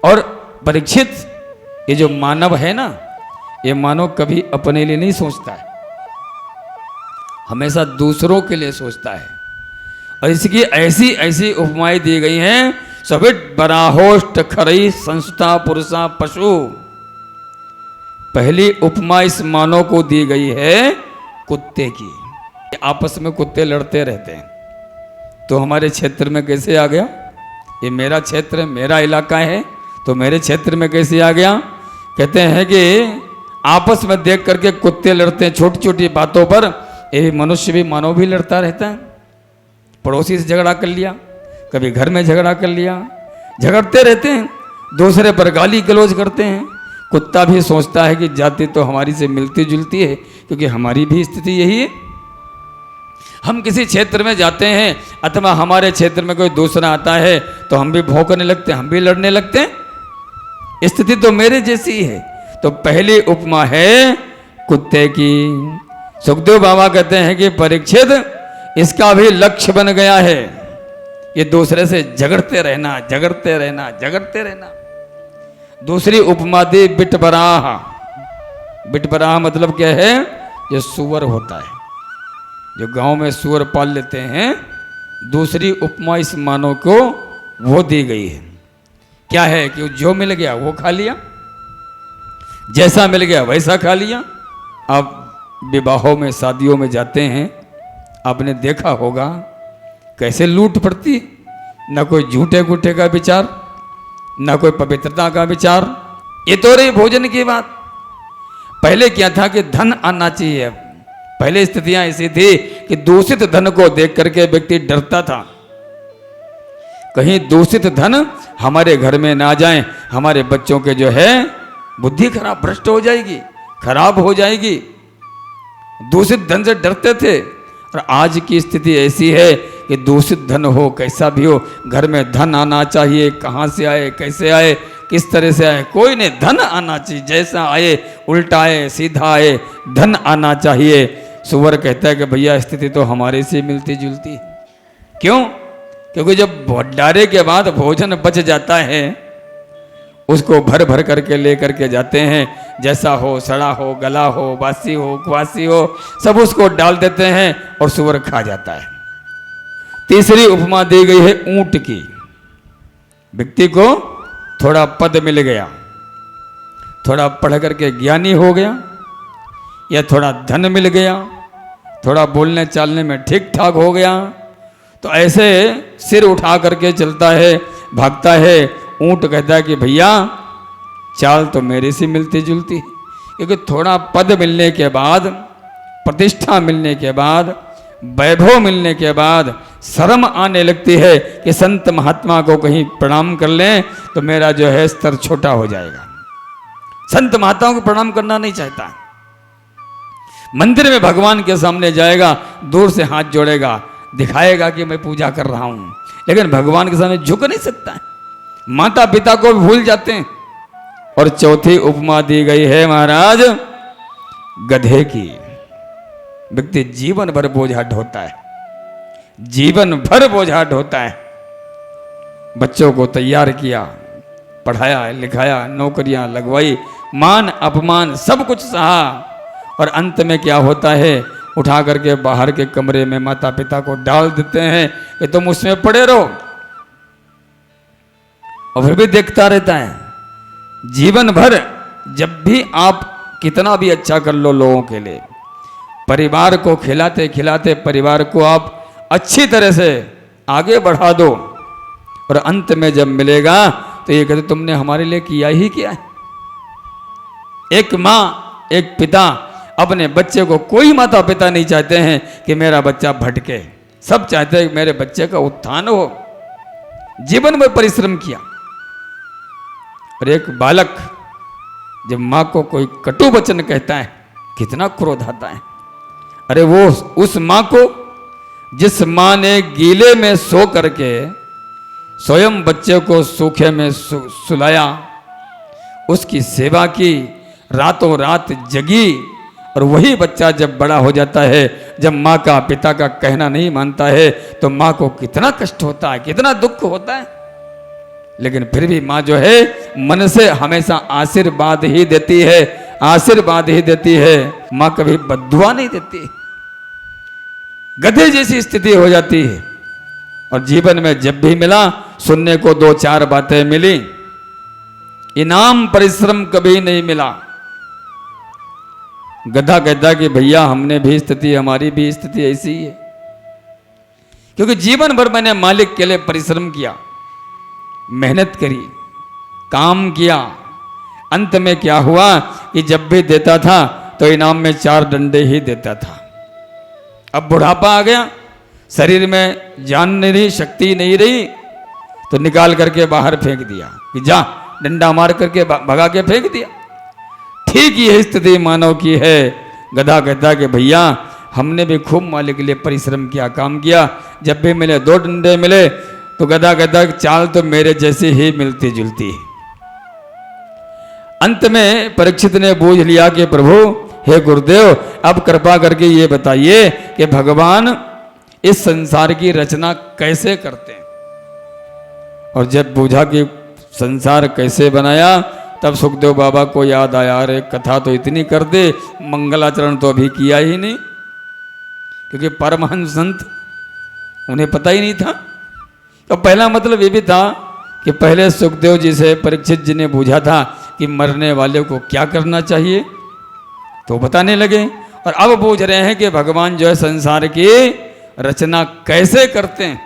और परीक्षित, ये जो मानव है ना, ये मानव कभी अपने लिए नहीं सोचता है, हमेशा दूसरों के लिए सोचता है। और इसकी ऐसी ऐसी उपमाएं दी गई हैं, सविट बराहोष्ट खरई संस्था पुरुषा पशु। पहली उपमा इस मानव को दी गई है कुत्ते की। आपस में कुत्ते लड़ते रहते हैं, तो हमारे क्षेत्र में कैसे आ गया? ये मेरा क्षेत्र है, मेरा इलाका है, तो मेरे क्षेत्र में कैसे आ गया? कहते हैं कि आपस में देख करके कुत्ते लड़ते हैं छोटी छोटी बातों पर। ये मनुष्य भी, मानव भी लड़ता रहता है। पड़ोसी से झगड़ा कर लिया, कभी घर में झगड़ा कर लिया, झगड़ते रहते हैं, दूसरे पर गाली गलौज करते हैं। कुत्ता भी सोचता है कि जाति तो हमारी से मिलती जुलती है, क्योंकि हमारी भी स्थिति यही है। हम किसी क्षेत्र में जाते हैं अथवा हमारे क्षेत्र में कोई दूसरा आता है तो हम भी भौंकने लगते हैं, हम भी लड़ने लगते हैं। स्थिति तो मेरे जैसी है। तो पहली उपमा है कुत्ते की। सुखदेव बाबा कहते हैं कि परीक्षित, इसका भी लक्ष्य बन गया है, ये दूसरे से झगड़ते रहना, झगड़ते रहना, झगड़ते रहना। दूसरी उपमा दी बिटबराह। बिटबराह मतलब क्या है? जो सुअर होता है, जो गांव में सुअर पाल लेते हैं। दूसरी उपमा इस मानव को वो दी गई है। क्या है कि जो मिल गया वो खा लिया, जैसा मिल गया वैसा खा लिया। अब विवाहों में, शादियों में जाते हैं, आपने देखा होगा कैसे लूट पड़ती। न कोई झूठे गुठे का विचार, न कोई पवित्रता का विचार। ये तो रही भोजन की बात। पहले क्या था कि धन आना चाहिए। पहले स्थितियां ऐसी थी कि दूषित धन को देख करके व्यक्ति डरता था, कहीं दूषित धन हमारे घर में ना जाए, हमारे बच्चों के जो है बुद्धि खराब, भ्रष्ट हो जाएगी, खराब हो जाएगी। दूषित धन से डरते थे। और आज की स्थिति ऐसी है कि दूषित धन हो, कैसा भी हो, घर में धन आना चाहिए। कहाँ से आए, कैसे आए, किस तरह से आए, कोई नहीं, धन आना चाहिए। जैसा आए, उल्टा आए, सीधा आए, धन आना चाहिए। सुअर कहता है कि भैया स्थिति तो हमारे से मिलती जुलती है। क्यों? क्योंकि जब भंडारे के बाद भोजन बच जाता है, उसको भर भर करके ले करके जाते हैं। जैसा हो, सड़ा हो, गला हो, बासी हो, क्वासी हो, सब उसको डाल देते हैं और सुअर खा जाता है। तीसरी उपमा दी गई है ऊंट की। व्यक्ति को थोड़ा पद मिल गया, थोड़ा पढ़ करके ज्ञानी हो गया, या थोड़ा धन मिल गया, थोड़ा बोलने चालने में ठीक ठाक हो गया, तो ऐसे सिर उठा करके चलता है, भागता है। ऊंट कहता है कि भैया चाल तो मेरे से मिलती जुलती है। क्योंकि थोड़ा पद मिलने के बाद, प्रतिष्ठा मिलने के बाद, वैभव मिलने के बाद शर्म आने लगती है कि संत महात्मा को कहीं प्रणाम कर लें तो मेरा जो है स्तर छोटा हो जाएगा। संत महात्माओं को प्रणाम करना नहीं चाहता। मंदिर में भगवान के सामने जाएगा, दूर से हाथ जोड़ेगा, दिखाएगा कि मैं पूजा कर रहा हूं, लेकिन भगवान के सामने झुक नहीं सकता है। माता पिता को भी भूल जाते हैं। और चौथी उपमा दी गई है महाराज गधे की। व्यक्ति जीवन भर बोझा ढोता है, जीवन भर बोझा ढोता है। बच्चों को तैयार किया, पढ़ाया लिखाया, नौकरियां लगवाई, मान अपमान सब कुछ सहा, और अंत में क्या होता है? उठा करके बाहर के कमरे में माता पिता को डाल देते हैं कि तुम उसमें पड़े रहो, और फिर भी देखता रहता है। जीवन भर जब भी आप कितना भी अच्छा कर लो लोगों के लिए, परिवार को खिलाते खिलाते परिवार को आप अच्छी तरह से आगे बढ़ा दो, और अंत में जब मिलेगा तो ये कहते तुमने हमारे लिए किया ही क्या है। एक माँ, एक पिता अपने बच्चे को, कोई माता पिता नहीं चाहते हैं कि मेरा बच्चा भटके, सब चाहते हैं कि मेरे बच्चे का उत्थान हो। जीवन में परिश्रम किया, और एक बालक जब माँ को कोई कटु वचन कहता है कितना क्रोध आता है। अरे वो उस माँ को, जिस माँ ने गीले में सो करके स्वयं बच्चे को सूखे में सुलाया, उसकी सेवा की, रातों रात जगी, और वही बच्चा जब बड़ा हो जाता है, जब माँ का पिता का कहना नहीं मानता है, तो माँ को कितना कष्ट होता है, कितना दुख होता है। लेकिन फिर भी माँ जो है मन से हमेशा आशीर्वाद ही देती है, आशीर्वाद ही देती है। माँ कभी बद्दुआ नहीं देती। गधे जैसी स्थिति हो जाती है। और जीवन में जब भी मिला, सुनने को 2-4 बातें मिली, इनाम परिश्रम कभी नहीं मिला। गधा कहता कि भैया हमने भी स्थिति, हमारी भी स्थिति ऐसी ही है, क्योंकि जीवन भर मैंने मालिक के लिए परिश्रम किया, मेहनत करी, काम किया। अंत में क्या हुआ कि जब भी देता था तो इनाम में 4 डंडे ही देता था। अब बुढ़ापा आ गया, शरीर में जान नहीं रही, शक्ति नहीं रही, तो निकाल करके बाहर फेंक दिया कि जा, डंडा मार करके भगा के फेंक दिया। ठीक यही स्थिति मानव की है। गधा कहता कि भैया हमने भी खूब मालिक के लिए परिश्रम किया, काम किया, जब भी मिले 2 डंडे मिले। तो गधा कहता कि चाल तो मेरे जैसी ही मिलती जुलती है। अंत में परीक्षित ने बूझ लिया कि प्रभु हे गुरुदेव, अब कृपा करके ये बताइए कि भगवान इस संसार की रचना कैसे करते हैं। और जब बूझा कि संसार कैसे बनाया, तब सुखदेव बाबा को याद आया, अरे कथा तो इतनी कर दे, मंगलाचरण तो अभी किया ही नहीं। क्योंकि परमहंस संत, उन्हें पता ही नहीं था। तो पहला मतलब ये भी था कि पहले सुखदेव जी से परीक्षित जी ने पूछा था कि मरने वाले को क्या करना चाहिए, तो बताने लगे। और अब पूछ रहे हैं कि भगवान जो है संसार की रचना कैसे करते हैं।